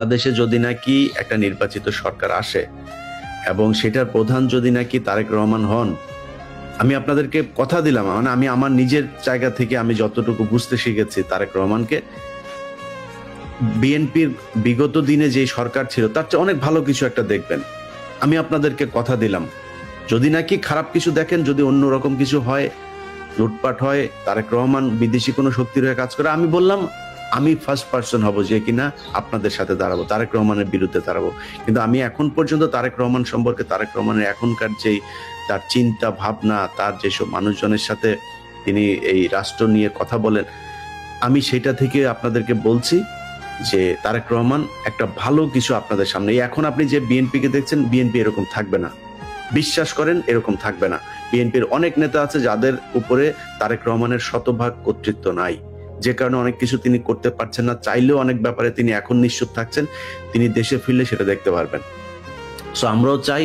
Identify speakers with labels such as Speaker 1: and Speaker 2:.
Speaker 1: বাংলাদেশে যদি নাকি একটা নির্বাচিত সরকার আসে এবং সেটার প্রধান যদি নাকি তারেক রহমান হন, আমি আপনাদেরকে কথা দিলাম, মানে আমি আমার নিজের জায়গা থেকে আমি যতটুকু বুঝতে শিখেছি তারেক রহমানকে, বিএনপির বিগত দিনে যে সরকার ছিল তার চেয়ে অনেক ভালো কিছু একটা দেখবেন। আমি আপনাদেরকে কথা দিলাম, যদি নাকি খারাপ কিছু দেখেন, যদি অন্যরকম কিছু হয়, লুটপাট হয়, তারেক রহমান বিদেশি কোনো শক্তির হয়ে কাজ করে, আমি বললাম আমি ফার্স্ট পার্সন হব যে কিনা আপনাদের সাথে দাঁড়াবো, তারেক রহমানের বিরুদ্ধে দাঁড়াবো। কিন্তু আমি এখন পর্যন্ত তারেক রহমান সম্পর্কে, তারেক রহমানের এখনকার যেই তার চিন্তা ভাবনা, তার যেসব মানুষজনের সাথে তিনি এই রাষ্ট্র নিয়ে কথা বলেন, আমি সেটা থেকে আপনাদেরকে বলছি যে তারেক রহমান একটা ভালো কিছু আপনাদের সামনে। এখন আপনি যে বিএনপিকে দেখছেন, বিএনপি এরকম থাকবে না, বিশ্বাস করেন, এরকম থাকবে না। বিএনপির অনেক নেতা আছে যাদের উপরে তারেক রহমানের শতভাগ কর্তৃত্ব নাই, যে কারণে অনেক কিছু তিনি করতে পারছেন না, চাইলেও অনেক ব্যাপারে তিনি এখন নিশ্চুপ থাকছেন। তিনি দেশে ফিরলে সেটা দেখতে পারবেন। সো আমরাও চাই